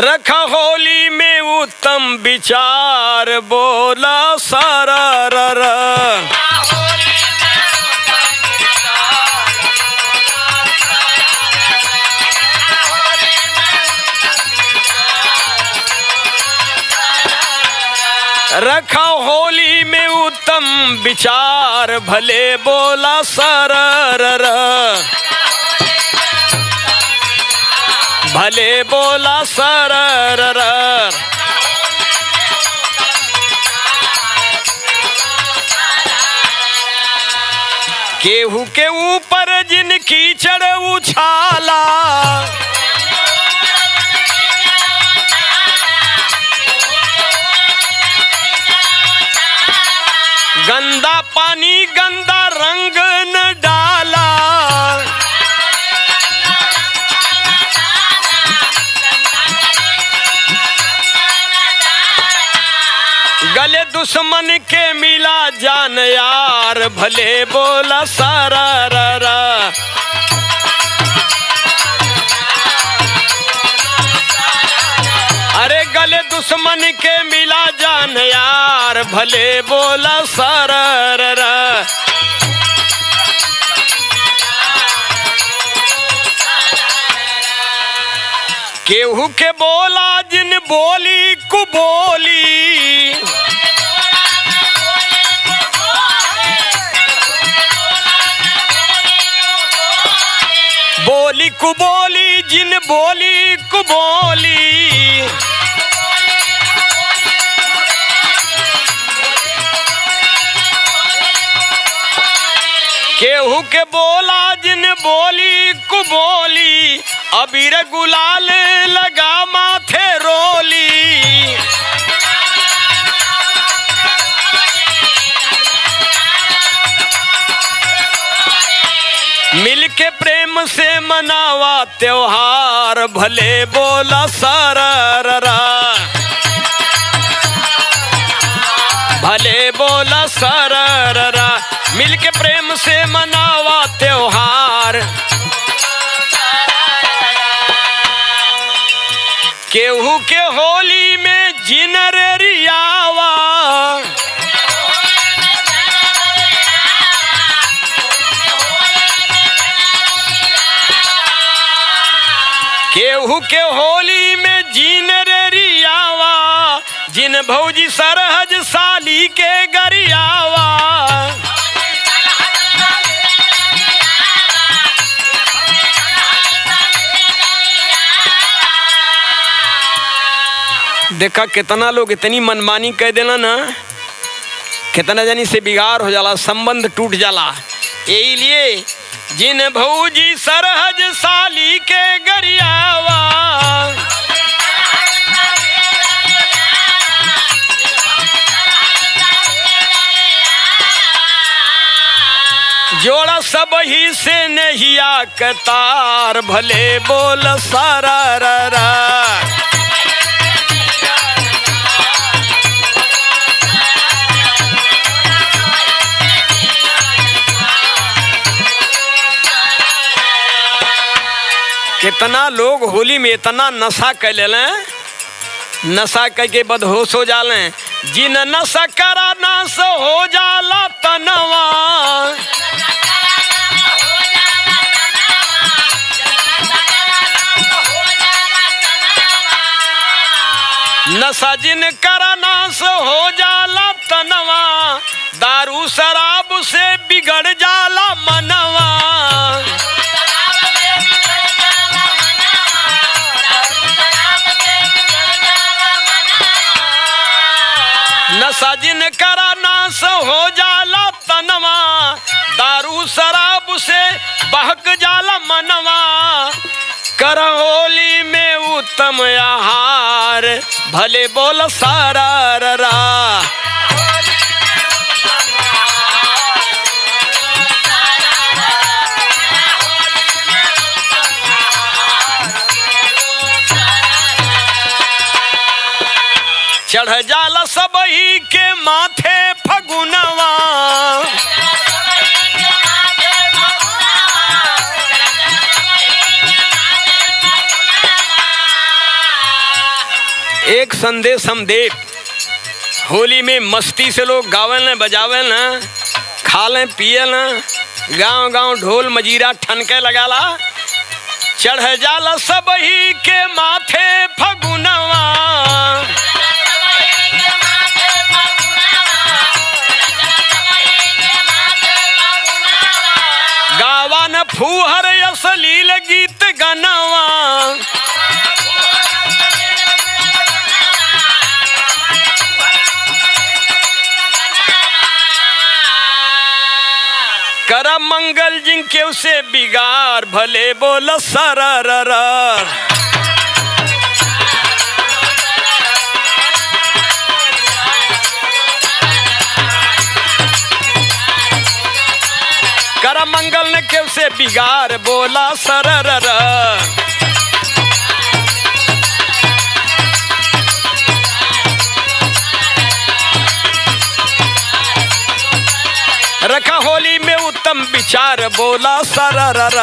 रखा होली में उत्तम विचार, बोला सारा ररा। रखा होली में उत्तम विचार, भले बोला सारा ररा। भले बोला सरर। केहू के ऊपर जिनकी चढ़ उछाला, गंदा पानी गंदा रंग न डाला। गले दुश्मन के मिला जान यार, भले बोला सारा ररा। अरे गले दुश्मन के मिला जान यार, भले बोला सारा ररा। केहू के बोला जिन बोली कु बोली, बोली कु बोली जिन बोली कु बोली। केहू के बोला जिन बोली कु बोली, अबीर गुलाल लगा माथे रोली। मिलके प्रेम से मनावा त्योहार, भले बोला सारा ररा। भले बोला सारा ररा। मिलके प्रेम से मनावा त्योहार। केहू के होली में जिनर रियावा, केहू के होली में जिनर रियावा, जिन भौजी सरहज साली के गरियावा। देखा कितना लोग इतनी मनमानी कह देना ना, कितना जानी से बिगाड़ हो जाला, संबंध टूट जाला। यही लिए जिन भौजी सरहज साली के गरियावा, जोड़ा सब ही से नहिया कतार, भले बोल सारा ररा। कितना लोग होली में इतना नशा कर ले, नशा करके बदहोश हो जाले। जिन नशा करा नाश हो जाला तनवा, नशा जिन करा नाश हो जाला तनवा। दारू शराब से बिगड़ जाला मनवा। नशा जिन करा नाश हो जाला तनवा। दारू शराब से बहक जाला मनवा। कर होली में उत्तम आहार, भले बोल सारा ररा। चढ़ जाला सबही के माथे फगुनवा। एक संदेश हम दे, होली में मस्ती से लोग गावेल न बजावेल न, खालें पियल न, गांव गांव ढोल मजीरा ठनके लगाला, चढ़ जाला सबही के माथे फगुनवा। गावन फूहर असलील गीत गनवा। कर मंगल जिनके उसे बिगाड़ भले बोल सरर। कर मंगल ने के उसे बिगाड़ बोला सरर। रखा होली में उत्तम विचार बोला सरर।